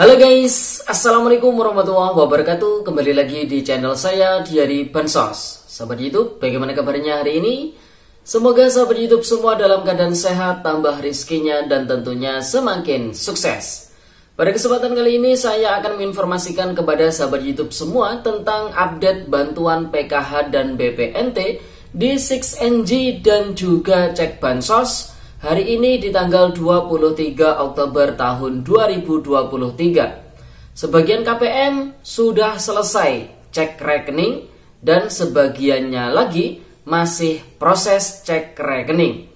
Halo guys, Assalamualaikum warahmatullahi wabarakatuh. Kembali lagi di channel saya, Diari Bansos. Sahabat YouTube, bagaimana kabarnya hari ini? Semoga sahabat YouTube semua dalam keadaan sehat, tambah rizkinya, dan tentunya semakin sukses. Pada kesempatan kali ini saya akan menginformasikan kepada sahabat YouTube semua tentang update bantuan PKH dan BPNT di 6NG dan juga cek bansos hari ini di tanggal 23 Oktober tahun 2023. Sebagian KPM sudah selesai cek rekening dan sebagiannya lagi masih proses cek rekening.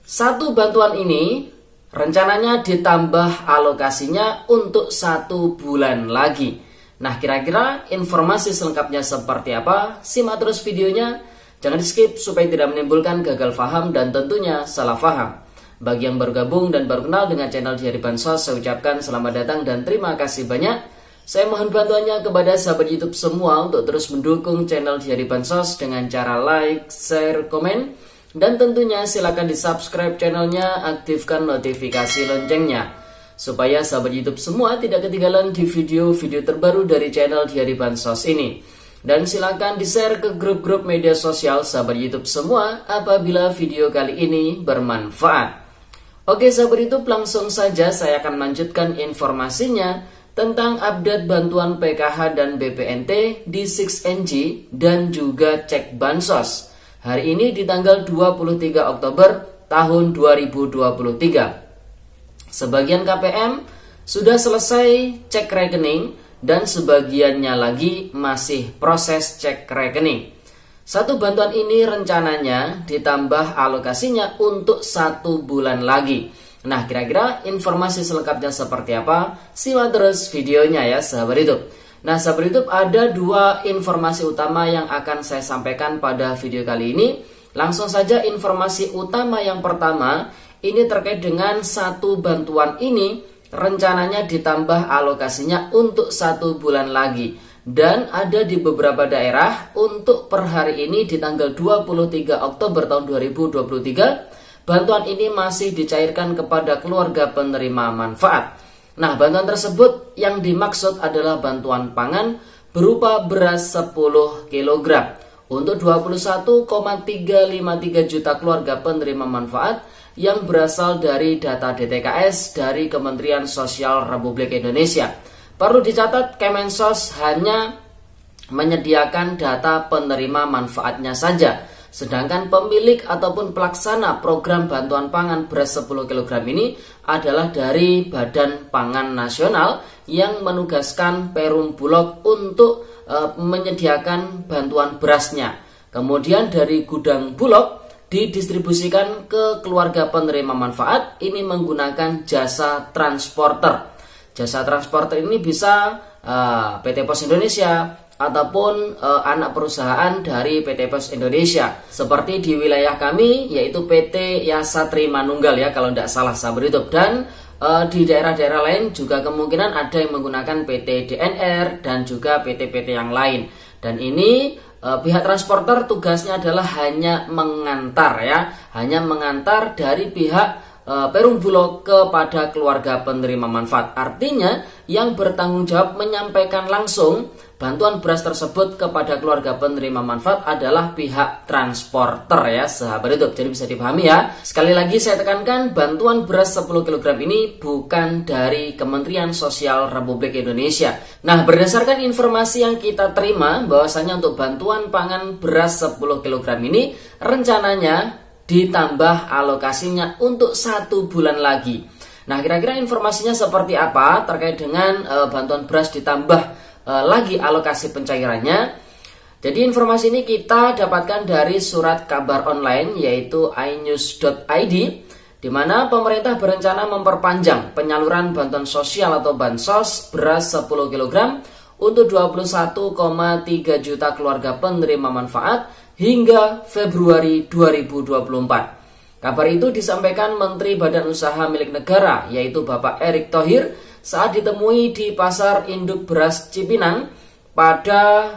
Satu bantuan ini rencananya ditambah alokasinya untuk 1 bulan lagi. Nah, kira-kira informasi selengkapnya seperti apa? Simak terus videonya. Jangan di skip supaya tidak menimbulkan gagal paham dan tentunya salah paham. Bagi yang baru gabung dan baru kenal dengan channel Diari Bansos, saya ucapkan selamat datang dan terima kasih banyak. Saya mohon bantuannya kepada sahabat YouTube semua untuk terus mendukung channel Diari Bansos dengan cara like, share, komen, dan tentunya silakan di subscribe channelnya, aktifkan notifikasi loncengnya supaya sahabat YouTube semua tidak ketinggalan di video-video terbaru dari channel Diari Bansos ini. Dan silakan di-share ke grup-grup media sosial sahabat YouTube semua apabila video kali ini bermanfaat. Oke sahabat YouTube, langsung saja saya akan melanjutkan informasinya tentang update bantuan PKH dan BPNT di 6NG dan juga cek bansos hari ini di tanggal 23 Oktober tahun 2023. Sebagian KPM sudah selesai cek rekening dan sebagiannya lagi masih proses cek rekening. Satu bantuan ini rencananya ditambah alokasinya untuk 1 bulan lagi. Nah, kira-kira informasi selengkapnya seperti apa? Simak terus videonya ya sahabat YouTube. Nah, sahabat YouTube, ada 2 informasi utama yang akan saya sampaikan pada video kali ini. Langsung saja informasi utama yang pertama, ini terkait dengan satu bantuan ini rencananya ditambah alokasinya untuk 1 bulan lagi. Dan ada di beberapa daerah untuk per hari ini di tanggal 23 Oktober tahun 2023, bantuan ini masih dicairkan kepada keluarga penerima manfaat. Nah, bantuan tersebut yang dimaksud adalah bantuan pangan berupa beras 10 kg untuk 21,353 juta keluarga penerima manfaat yang berasal dari data DTKS dari Kementerian Sosial Republik Indonesia. Perlu dicatat, Kemensos hanya menyediakan data penerima manfaatnya saja. Sedangkan pemilik ataupun pelaksana program bantuan pangan beras 10 kg ini adalah dari Badan Pangan Nasional yang menugaskan Perum Bulog untuk menyediakan bantuan berasnya. Kemudian dari gudang Bulog didistribusikan ke keluarga penerima manfaat ini menggunakan jasa transporter. Jasa transporter ini bisa PT Pos Indonesia ataupun anak perusahaan dari PT Pos Indonesia. Seperti di wilayah kami yaitu PT Yasatri Manunggal ya kalau tidak salah sahabat YouTube. Dan di daerah-daerah lain juga kemungkinan ada yang menggunakan PT DNR dan juga PT-PT yang lain. Dan ini pihak transporter tugasnya adalah hanya mengantar ya, hanya mengantar dari pihak Perum Bulog kepada keluarga penerima manfaat. Artinya yang bertanggung jawab menyampaikan langsung bantuan beras tersebut kepada keluarga penerima manfaat adalah pihak transporter ya sahabat YouTube. Jadi bisa dipahami ya. Sekali lagi saya tekankan, bantuan beras 10 kg ini bukan dari Kementerian Sosial Republik Indonesia. Nah, berdasarkan informasi yang kita terima bahwasanya untuk bantuan pangan beras 10 kg ini rencananya ditambah alokasinya untuk 1 bulan lagi. Nah, kira-kira informasinya seperti apa terkait dengan bantuan beras ditambah lagi alokasi pencairannya? Jadi informasi ini kita dapatkan dari surat kabar online yaitu inews.id, di mana pemerintah berencana memperpanjang penyaluran bantuan sosial atau bansos beras 10 kg untuk 21,3 juta keluarga penerima manfaat hingga Februari 2024. Kabar itu disampaikan Menteri Badan Usaha Milik Negara yaitu Bapak Erick Thohir saat ditemui di Pasar Induk Beras Cipinang pada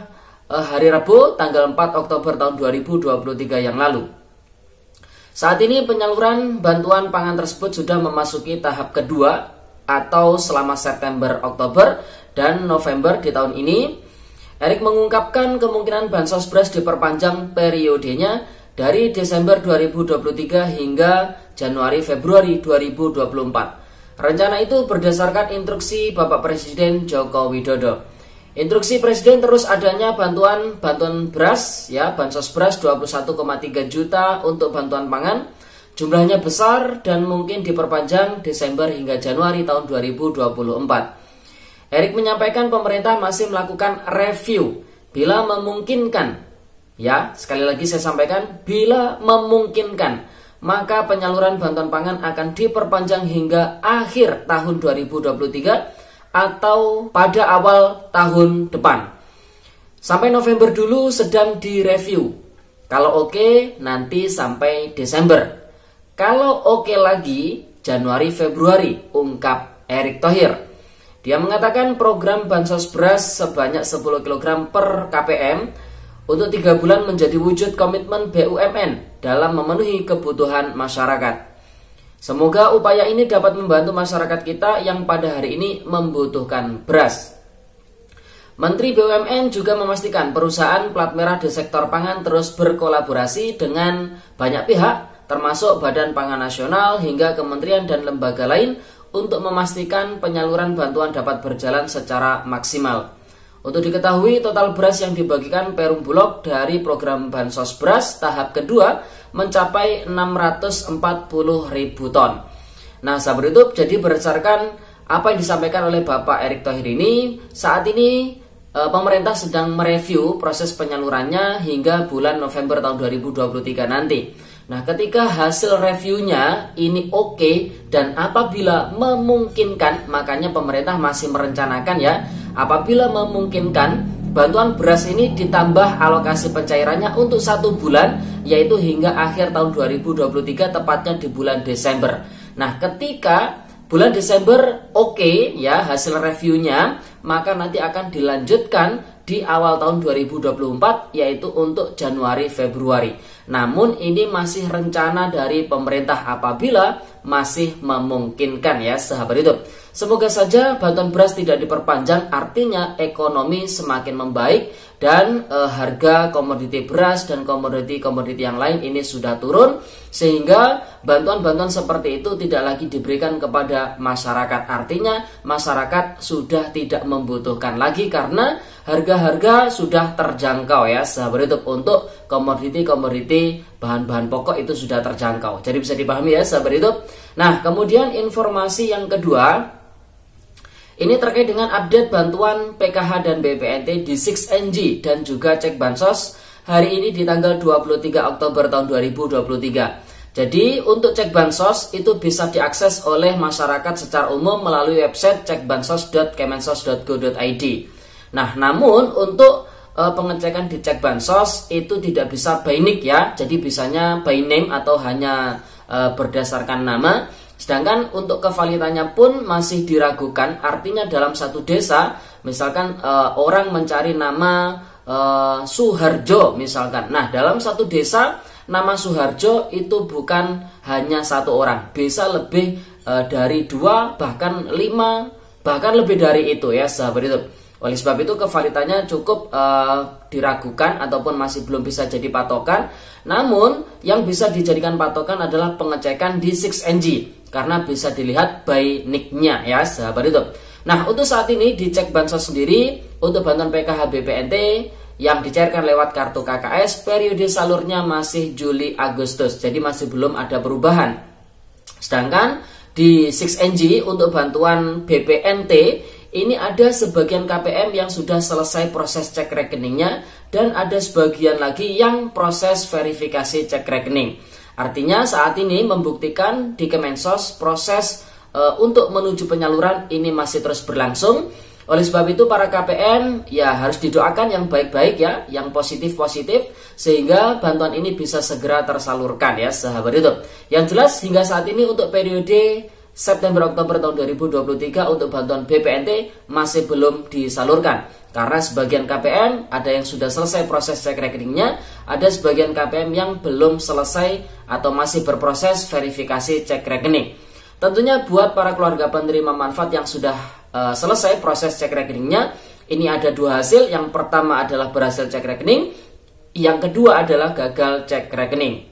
hari Rabu tanggal 4 Oktober tahun 2023 yang lalu. Saat ini penyaluran bantuan pangan tersebut sudah memasuki tahap kedua atau selama September, Oktober, dan November di tahun ini. Erick mengungkapkan kemungkinan bansos beras diperpanjang periodenya dari Desember 2023 hingga Januari Februari 2024. Rencana itu berdasarkan instruksi Bapak Presiden Joko Widodo. Instruksi Presiden terus adanya bantuan beras, ya, bansos beras 21,3 juta untuk bantuan pangan. Jumlahnya besar dan mungkin diperpanjang Desember hingga Januari tahun 2024. Erick menyampaikan pemerintah masih melakukan review bila memungkinkan. Ya, sekali lagi saya sampaikan, bila memungkinkan, maka penyaluran bantuan pangan akan diperpanjang hingga akhir tahun 2023 atau pada awal tahun depan. Sampai November dulu sedang direview. Kalau oke, nanti sampai Desember. Kalau oke lagi, Januari Februari, ungkap Erick Thohir. Dia mengatakan program bansos beras sebanyak 10 kg per KPM untuk 3 bulan menjadi wujud komitmen BUMN dalam memenuhi kebutuhan masyarakat. Semoga upaya ini dapat membantu masyarakat kita yang pada hari ini membutuhkan beras. Menteri BUMN juga memastikan perusahaan plat merah di sektor pangan terus berkolaborasi dengan banyak pihak, termasuk Badan Pangan Nasional hingga kementerian dan lembaga lain untuk memastikan penyaluran bantuan dapat berjalan secara maksimal. Untuk diketahui, total beras yang dibagikan Perum Bulog dari program bansos beras tahap kedua mencapai 640.000 ton. Nah, sahabat YouTube, jadi berdasarkan apa yang disampaikan oleh Bapak Erick Thohir ini, saat ini pemerintah sedang mereview proses penyalurannya hingga bulan November tahun 2023 nanti. Nah, ketika hasil reviewnya ini oke dan apabila memungkinkan, makanya pemerintah masih merencanakan, ya, apabila memungkinkan bantuan beras ini ditambah alokasi pencairannya untuk 1 bulan, yaitu hingga akhir tahun 2023, tepatnya di bulan Desember. Nah, ketika bulan Desember oke, ya, hasil reviewnya, maka nanti akan dilanjutkan di awal tahun 2024, yaitu untuk Januari Februari. Namun ini masih rencana dari pemerintah apabila masih memungkinkan, ya, sahabat hidup. Semoga saja bantuan beras tidak diperpanjang, artinya ekonomi semakin membaik dan harga komoditi beras dan komoditi-komoditi yang lain ini sudah turun, sehingga bantuan-bantuan seperti itu tidak lagi diberikan kepada masyarakat. Artinya masyarakat sudah tidak membutuhkan lagi karena harga-harga sudah terjangkau, ya, sahabat YouTube. Untuk komoditi-komoditi bahan-bahan pokok itu sudah terjangkau. Jadi bisa dipahami, ya, sahabat YouTube. Nah, kemudian informasi yang kedua, ini terkait dengan update bantuan PKH dan BPNT di 6NG dan juga cek bansos hari ini di tanggal 23 Oktober tahun 2023. Jadi untuk cek bansos itu bisa diakses oleh masyarakat secara umum melalui website cekbansos.kemensos.go.id. Nah, namun untuk pengecekan di cek bansos itu tidak bisa by nick, ya. Jadi bisanya by name atau hanya berdasarkan nama. Sedangkan untuk kevalidannya pun masih diragukan. Artinya dalam satu desa, misalkan orang mencari nama Suharjo misalkan. Nah, dalam satu desa nama Suharjo itu bukan hanya satu orang, bisa lebih dari 2 bahkan 5 bahkan lebih dari itu, ya, sahabat itu. Oleh sebab itu kevalidannya cukup diragukan ataupun masih belum bisa jadi patokan. Namun yang bisa dijadikan patokan adalah pengecekan di 6NG karena bisa dilihat by nick-nya, ya, sahabat itu. Nah, untuk saat ini di cek bansos sendiri untuk bantuan PKH BPNT yang dicairkan lewat kartu KKS, periode salurnya masih Juli Agustus, jadi masih belum ada perubahan. Sedangkan di 6NG untuk bantuan BPNT ini ada sebagian KPM yang sudah selesai proses cek rekeningnya dan ada sebagian lagi yang proses verifikasi cek rekening. Artinya saat ini membuktikan di Kemensos proses untuk menuju penyaluran ini masih terus berlangsung. Oleh sebab itu para KPM ya harus didoakan yang baik-baik, ya, yang positif-positif sehingga bantuan ini bisa segera tersalurkan, ya, sahabat itu. Yang jelas hingga saat ini untuk periode September-Oktober tahun 2023 untuk bantuan BPNT masih belum disalurkan karena sebagian KPM ada yang sudah selesai proses cek rekeningnya, ada sebagian KPM yang belum selesai atau masih berproses verifikasi cek rekening. Tentunya buat para keluarga penerima manfaat yang sudah selesai proses cek rekeningnya, ini ada 2 hasil. Yang pertama adalah berhasil cek rekening, yang kedua adalah gagal cek rekening.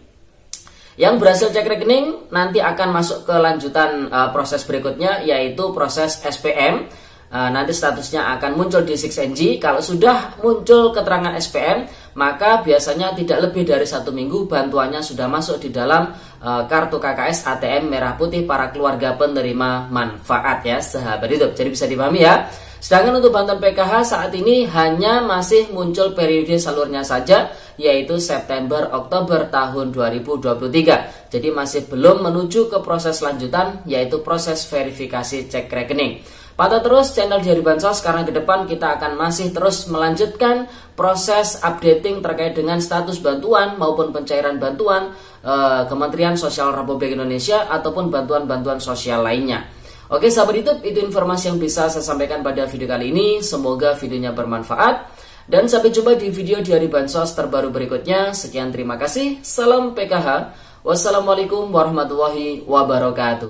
Yang berhasil cek rekening nanti akan masuk ke lanjutan proses berikutnya, yaitu proses SPM. Nanti statusnya akan muncul di 6NG. Kalau sudah muncul keterangan SPM, maka biasanya tidak lebih dari 1 minggu bantuannya sudah masuk di dalam kartu KKS ATM merah putih para keluarga penerima manfaat ya, sahabat hidup. Jadi bisa dipahami ya. Sedangkan untuk bantuan PKH saat ini hanya masih muncul periode salurnya saja, yaitu September-Oktober tahun 2023. Jadi masih belum menuju ke proses lanjutan, yaitu proses verifikasi cek rekening. Pantau terus channel Diari Bansos karena ke depan kita akan masih terus melanjutkan proses updating terkait dengan status bantuan maupun pencairan bantuan Kementerian Sosial Republik Indonesia ataupun bantuan-bantuan sosial lainnya. Oke sahabat YouTube, itu informasi yang bisa saya sampaikan pada video kali ini. Semoga videonya bermanfaat. Dan sampai jumpa di video Diari Bansos terbaru berikutnya. Sekian, terima kasih. Salam PKH. Wassalamualaikum warahmatullahi wabarakatuh.